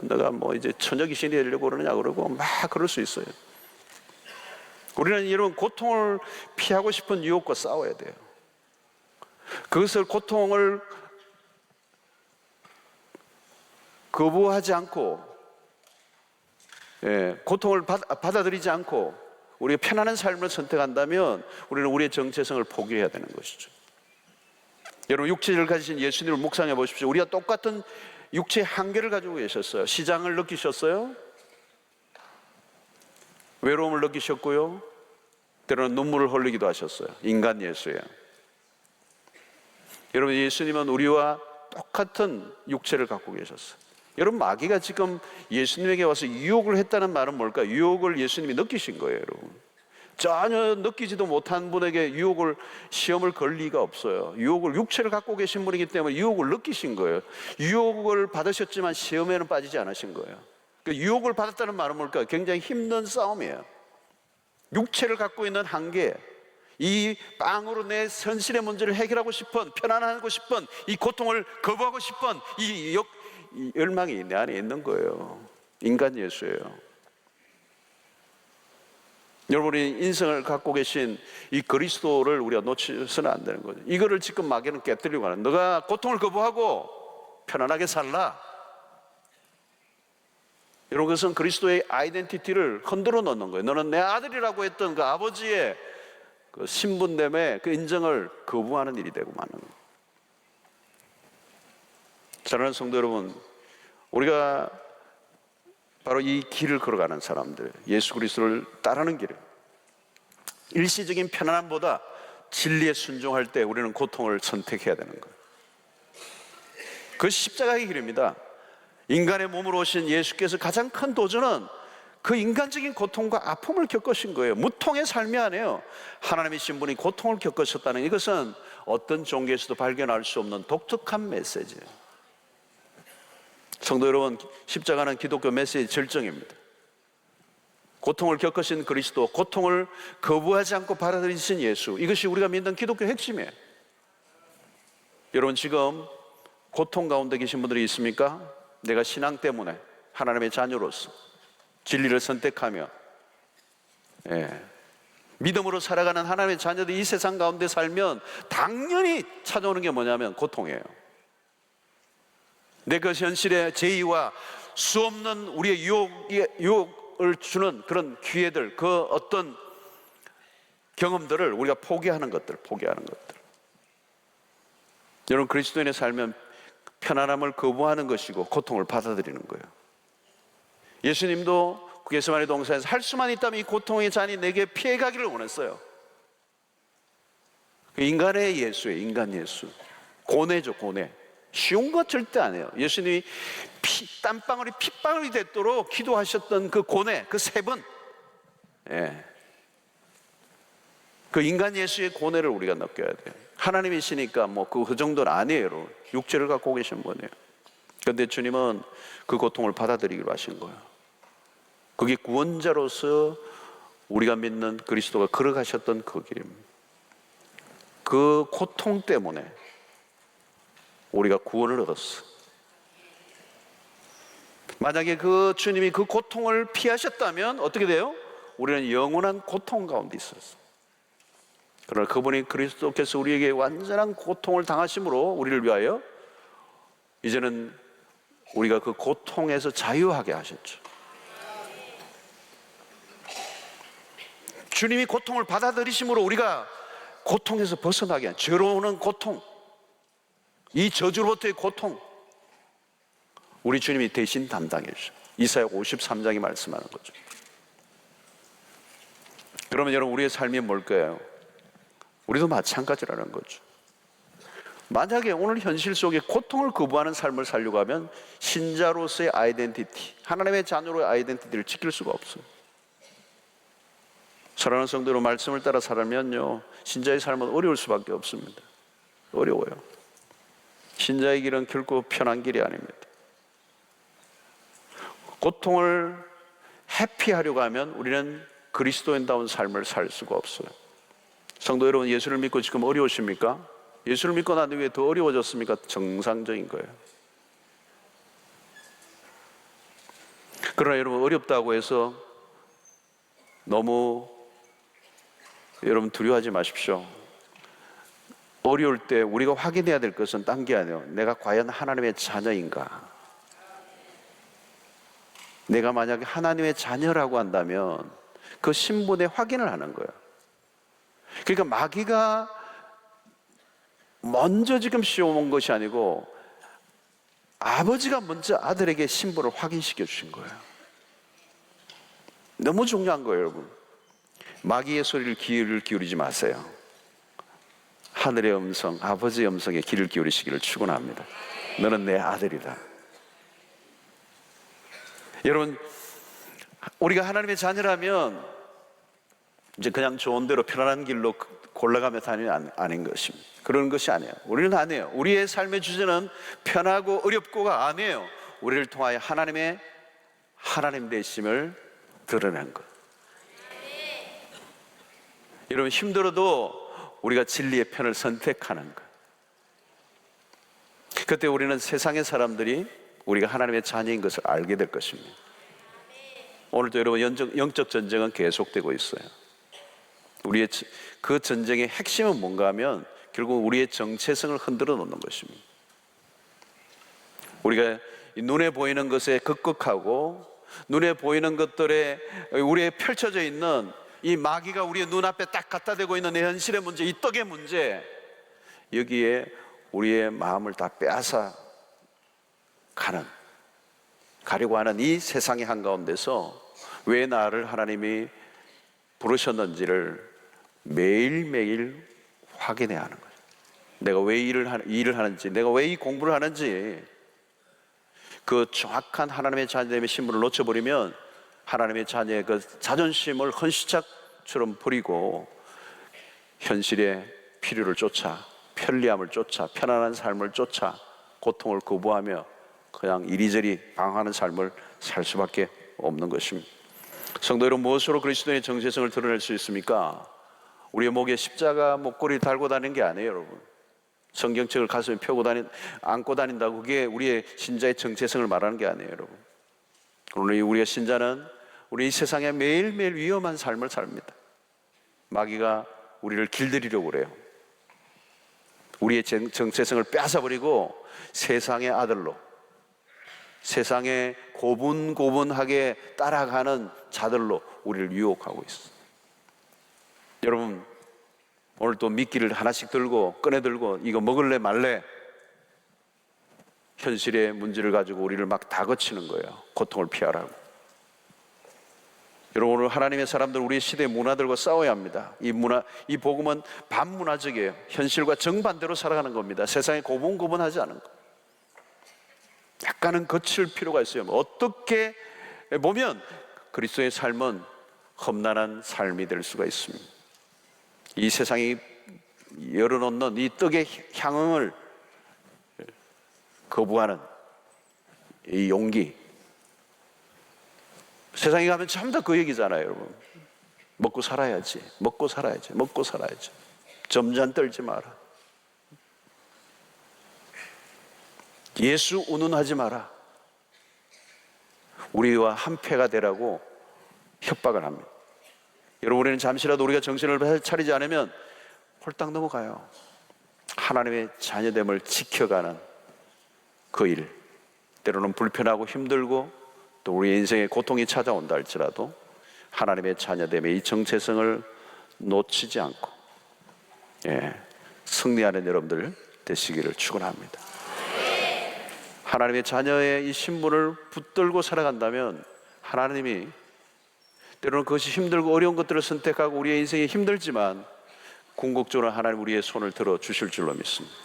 너가 뭐 이제 처녀 귀신이 되려고 그러냐 그러고 막 그럴 수 있어요. 우리는 여러분 고통을 피하고 싶은 유혹과 싸워야 돼요. 그것을 고통을 거부하지 않고 고통을 받아들이지 않고 우리가 편안한 삶을 선택한다면 우리는 우리의 정체성을 포기해야 되는 것이죠. 여러분 육체를 가지신 예수님을 묵상해 보십시오. 우리가 똑같은 육체의 한계를 가지고 계셨어요. 시장을 느끼셨어요? 외로움을 느끼셨고요. 때로는 눈물을 흘리기도 하셨어요. 인간 예수예요. 여러분 예수님은 우리와 똑같은 육체를 갖고 계셨어요. 여러분 마귀가 지금 예수님에게 와서 유혹을 했다는 말은 뭘까요? 유혹을 예수님이 느끼신 거예요, 여러분. 전혀 느끼지도 못한 분에게 시험을 걸 리가 없어요. 유혹을 육체를 갖고 계신 분이기 때문에 유혹을 느끼신 거예요. 유혹을 받으셨지만 시험에는 빠지지 않으신 거예요. 그 유혹을 받았다는 말은 뭘까요? 굉장히 힘든 싸움이에요. 육체를 갖고 있는 한계, 이 빵으로 내 현실의 문제를 해결하고 싶은, 편안하고 싶은, 이 고통을 거부하고 싶은 이 열망이 내 안에 있는 거예요. 인간 예수예요. 여러분이 인생을 갖고 계신 이 그리스도를 우리가 놓치서는 안 되는 거죠. 이거를 지금 마귀는 깨뜨리고 하는, 너가 고통을 거부하고 편안하게 살라. 이런 것은 그리스도의 아이덴티티를 흔들어 놓는 거예요. 너는 내 아들이라고 했던 그 아버지의 그 신분됨의 그 인정을 거부하는 일이 되고 마는 거예요. 사랑하는 성도 여러분, 우리가 바로 이 길을 걸어가는 사람들, 예수 그리스도를 따르는 길을, 일시적인 편안함보다 진리에 순종할 때 우리는 고통을 선택해야 되는 거예요. 그 십자가의 길입니다. 인간의 몸으로 오신 예수께서 가장 큰 도전은 그 인간적인 고통과 아픔을 겪으신 거예요. 무통의 삶이 아니에요. 하나님이신 분이 고통을 겪으셨다는 이것은 어떤 종교에서도 발견할 수 없는 독특한 메시지예요. 성도 여러분, 십자가는 기독교 메시지의 절정입니다. 고통을 겪으신 그리스도, 고통을 거부하지 않고 받아들이신 예수, 이것이 우리가 믿는 기독교 핵심이에요. 여러분 지금 고통 가운데 계신 분들이 있습니까? 내가 신앙 때문에 하나님의 자녀로서 진리를 선택하며 믿음으로 살아가는 하나님의 자녀들이 이 세상 가운데 살면 당연히 찾아오는 게 뭐냐면 고통이에요. 내 그 현실의 제의와 수없는 우리의 유혹을 주는 그런 기회들, 그 어떤 경험들을 우리가 포기하는 것들. 여러분 그리스도인의 삶은 편안함을 거부하는 것이고 고통을 받아들이는 거예요. 예수님도 겟세마네 동산에서 할 수만 있다면 이 고통의 잔이 내게 피해가기를 원했어요. 인간의 예수예요. 인간 예수. 고뇌죠, 고뇌. 쉬운 것 절대 아니에요. 예수님이 땀방울이 핏방울이 됐도록 기도하셨던 그 고뇌, 그 세 번, 그 인간 예수의 고뇌를 우리가 느껴야 돼요. 하나님이시니까 뭐 그 정도는 아니에요, 여러분. 육체를 갖고 계신 분이에요. 그런데 주님은 그 고통을 받아들이기로 하신 거예요. 그게 구원자로서 우리가 믿는 그리스도가 걸어가셨던 그 길입니다. 그 고통 때문에 우리가 구원을 얻었어. 만약에 그 주님이 그 고통을 피하셨다면 어떻게 돼요? 우리는 영원한 고통 가운데 있었어. 그러나 그분이 그리스도께서 우리에게 완전한 고통을 당하심으로 우리를 위하여 이제는 우리가 그 고통에서 자유하게 하셨죠. 주님이 고통을 받아들이심으로 우리가 고통에서 벗어나게 한, 죄로 오는 고통, 이 저주로부터의 고통, 우리 주님이 대신 담당해 주셔. 이사야 53장이 말씀하는 거죠. 그러면 여러분 우리의 삶이 뭘까요? 우리도 마찬가지라는 거죠. 만약에 오늘 현실 속에 고통을 거부하는 삶을 살려고 하면 신자로서의 아이덴티티, 하나님의 자녀로의 아이덴티티를 지킬 수가 없어요. 사랑하는 성도로 말씀을 따라 살면요, 신자의 삶은 어려울 수밖에 없습니다. 어려워요. 신자의 길은 결코 편한 길이 아닙니다. 고통을 회피하려고 하면 우리는 그리스도인다운 삶을 살 수가 없어요. 성도 여러분, 예수를 믿고 지금 어려우십니까? 예수를 믿고 난 뒤에 더 어려워졌습니까? 정상적인 거예요. 그러나 여러분, 어렵다고 해서 너무 여러분 두려워하지 마십시오. 어려울 때 우리가 확인해야 될 것은 딴 게 아니에요. 내가 과연 하나님의 자녀인가? 내가 만약에 하나님의 자녀라고 한다면 그 신분의 확인을 하는 거예요. 그러니까 마귀가 먼저 지금 씌워온 것이 아니고 아버지가 먼저 아들에게 신분을 확인시켜 주신 거예요. 너무 중요한 거예요, 여러분. 마귀의 소리를 귀를 기울이지 마세요. 하늘의 음성, 아버지의 음성에 귀를 기울이시기를 축원합니다. 너는 내 아들이다. 여러분, 우리가 하나님의 자녀라면 이제 그냥 좋은 대로 편안한 길로 골라가며 다니는 아닌 것입니다. 그런 것이 아니에요. 우리는 아니에요. 우리의 삶의 주제는 편하고 어렵고가 아니에요. 우리를 통하여 하나님 되심을 드러낸 것. 여러분, 힘들어도 우리가 진리의 편을 선택하는 것. 그때 우리는 세상의 사람들이 우리가 하나님의 자녀인 것을 알게 될 것입니다. 오늘도 여러분, 영적 전쟁은 계속되고 있어요. 우리의 그 전쟁의 핵심은 뭔가 하면 결국 우리의 정체성을 흔들어 놓는 것입니다. 우리가 눈에 보이는 것에 급급하고 눈에 보이는 것들에 우리의 펼쳐져 있는 이 마귀가 우리의 눈앞에 딱 갖다 대고 있는 현실의 문제, 이 떡의 문제, 여기에 우리의 마음을 다 빼앗아 가려고 하는 이 세상의 한가운데서 왜 나를 하나님이 부르셨는지를 매일매일 확인해야 하는 거예요. 내가 왜 일을 하는지, 내가 왜 이 공부를 하는지, 그 정확한 하나님의 자녀됨의 신분을 놓쳐버리면 하나님의 자녀의 그 자존심을 헌시짝처럼 버리고 현실의 필요를 쫓아, 편리함을 쫓아, 편안한 삶을 쫓아 고통을 거부하며 그냥 이리저리 방황하는 삶을 살 수밖에 없는 것입니다. 성도 여러분, 무엇으로 그리스도의 정체성을 드러낼 수 있습니까? 우리의 목에 십자가 목걸이를 달고 다니는 게 아니에요, 여러분. 성경책을 가슴에 안고 다닌다고 그게 우리의 신자의 정체성을 말하는 게 아니에요, 여러분. 오늘 우리의 신자는 우리 이 세상에 매일매일 위험한 삶을 삽니다. 마귀가 우리를 길들이려고 그래요. 우리의 정체성을 뺏어버리고 세상의 아들로, 세상에 고분고분하게 따라가는 자들로 우리를 유혹하고 있어요. 여러분, 오늘 또 미끼를 하나씩 꺼내 들고 이거 먹을래 말래, 현실의 문제를 가지고 우리를 막 다그치는 거예요. 고통을 피하라고. 여러분, 오늘 하나님의 사람들, 우리 시대의 문화들과 싸워야 합니다. 이 복음은 반문화적이에요. 현실과 정반대로 살아가는 겁니다. 세상에 고분고분하지 않은 것. 약간은 거칠 필요가 있어요. 어떻게 보면 그리스도의 삶은 험난한 삶이 될 수가 있습니다. 이 세상이 열어놓는 이 떡의 향응을 거부하는 이 용기, 세상에 가면 전부 다 그 얘기잖아요, 여러분. 먹고 살아야지, 먹고 살아야지, 먹고 살아야지. 점잖 떨지 마라. 예수 운운하지 마라. 우리와 한패가 되라고 협박을 합니다. 여러분, 우리는 잠시라도 우리가 정신을 차리지 않으면 홀딱 넘어가요. 하나님의 자녀됨을 지켜가는 그 일, 때로는 불편하고 힘들고 또 우리 인생에 고통이 찾아온다 할지라도 하나님의 자녀됨의 이 정체성을 놓치지 않고 승리하는 여러분들 되시기를 축원합니다. 하나님의 자녀의 이 신분을 붙들고 살아간다면 하나님이 때로는 그것이 힘들고 어려운 것들을 선택하고 우리의 인생이 힘들지만 궁극적으로 하나님 우리의 손을 들어 주실 줄로 믿습니다.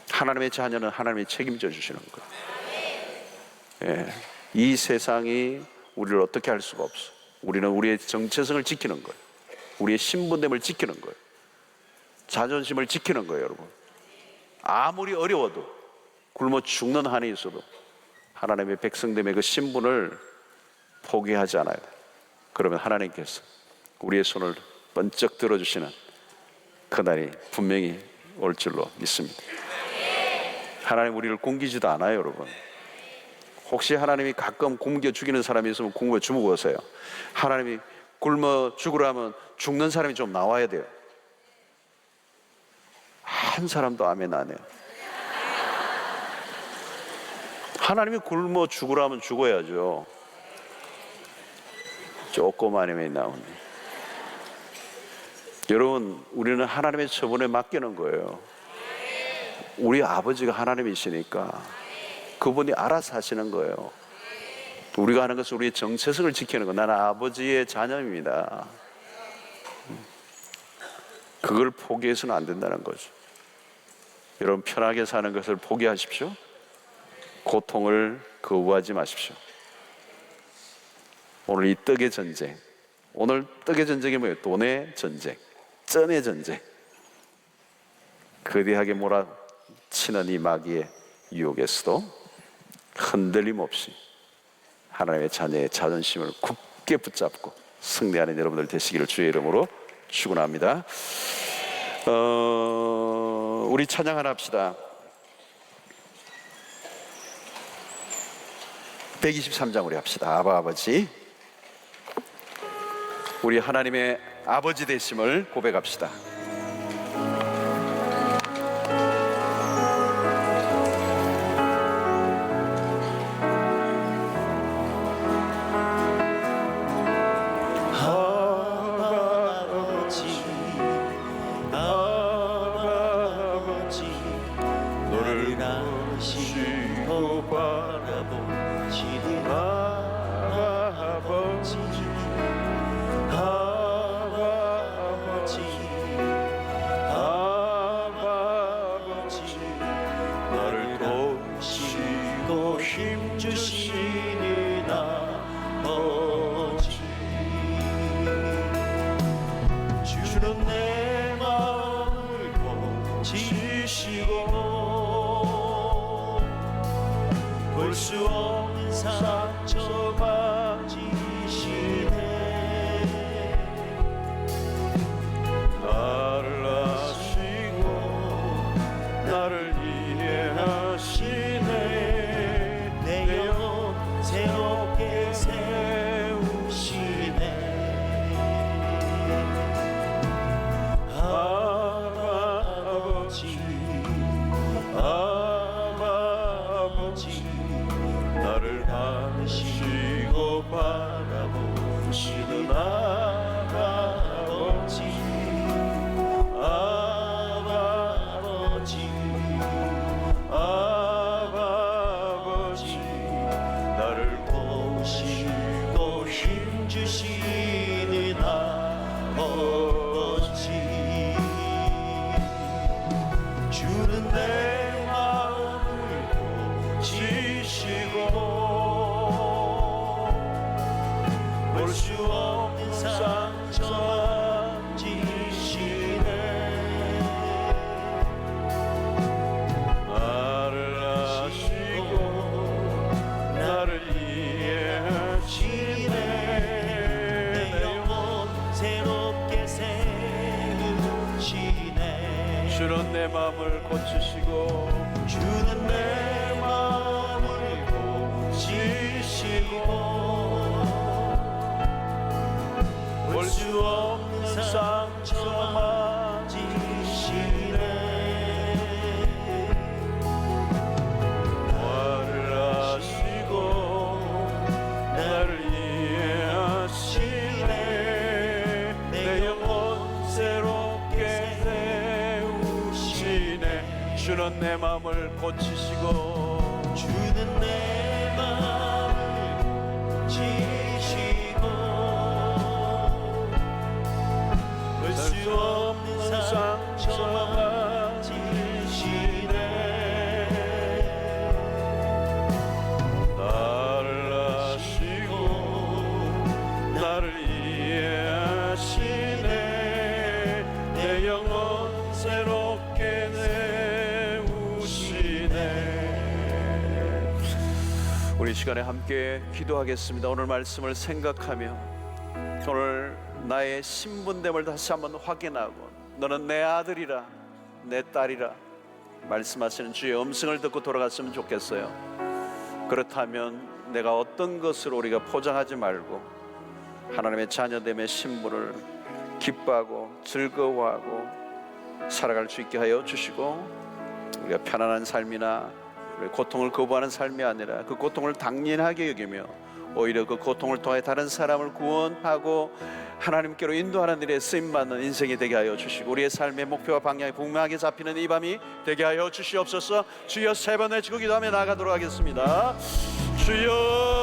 하나님의 자녀는 하나님이 책임져 주시는 거예요. 이 세상이 우리를 어떻게 할 수가 없어. 우리는 우리의 정체성을 지키는 거예요. 우리의 신분됨을 지키는 거예요. 자존심을 지키는 거예요, 여러분. 아무리 어려워도 굶어 죽는 한이 있어도 하나님의 백성됨의 그 신분을 포기하지 않아야 돼요. 그러면 하나님께서 우리의 손을 번쩍 들어주시는 그날이 분명히 올 줄로 믿습니다. 하나님 우리를 굶기지도 않아요, 여러분. 혹시 하나님이 가끔 굶겨 죽이는 사람이 있으면 굶어 죽으세요. 하나님이 굶어 죽으라면 죽는 사람이 좀 나와야 돼요. 한 사람도 아멘 안 해요. 하나님이 굶어 죽으라면 죽어야죠. 조금 아니면 나오네. 여러분, 우리는 하나님의 처분에 맡기는 거예요. 우리 아버지가 하나님이시니까 그분이 알아서 하시는 거예요. 우리가 하는 것은 우리의 정체성을 지키는 거. 나는 아버지의 자녀입니다. 그걸 포기해서는 안 된다는 거죠. 여러분, 편하게 사는 것을 포기하십시오. 고통을 거부하지 마십시오. 오늘 이 떡의 전쟁, 오늘 떡의 전쟁이 뭐예요? 돈의 전쟁, 쩐의 전쟁. 거대하게 몰아치는 이 마귀의 유혹에서도 흔들림 없이 하나님의 자녀의 자존심을 굳게 붙잡고 승리하는 여러분들 되시기를 주의 이름으로 축원합니다. 우리 찬양 하나 합시다. 123장 우리 합시다. 아바 아버지. 우리 하나님의 아버지 되심을 고백합시다. 아버지 너를 아시고 바라보시는 아버지 아버지 나를 도우시고 힘주시는 아버지 주는 내 마음을 고치시고 볼 수 없는 상처 만지시네 나를 아시고 나를 이해하시네 내 영혼 새롭게 세우시네 아버지 아버지 나를 아시고 바라보시는 아버지 아버지 아버지 나를 보시고 힘주시는 아버지 주는 내 마음을 고치시고 볼 수 없는 상처 만지시네 나를 아시고 나를 이해하시네 내 영혼 새롭게 세우시네 주는 내 마음을 고치시고 주는 내 마음을 고치시고 볼 수 없는 상처 만지시네 나를 아시고 나를 이해하시네 내 영혼 새롭게 세우시네 주는 내 마음을 고치시고 주는 내 마음을 고치시고 볼 수 없는 상처 만지시네 나를 아시고 나를 이해하시네 내 영혼 새롭게 세우시네 우리 시간에 함께 기도하겠습니다. 오늘 말씀을 생각하며 오늘 나의 신분됨을 다시 한번 확인하고 너는 내 아들이라 내 딸이라 말씀하시는 주의 음성을 듣고 돌아갔으면 좋겠어요. 그렇다면 내가 어떤 것으로 우리가 포장하지 말고 하나님의 자녀됨의 신분을 기뻐하고 즐거워하고 살아갈 수 있게 하여 주시고, 우리가 편안한 삶이나 고통을 거부하는 삶이 아니라 그 고통을 당연하게 여기며 오히려 그 고통을 통해 다른 사람을 구원하고 하나님께로 인도하는 일에 쓰임받는 인생이 되게 하여 주시고, 우리의 삶의 목표와 방향이 분명하게 잡히는 이 밤이 되게 하여 주시옵소서. 주여, 3번 외치고 기도하며 나아가도록 하겠습니다. 주여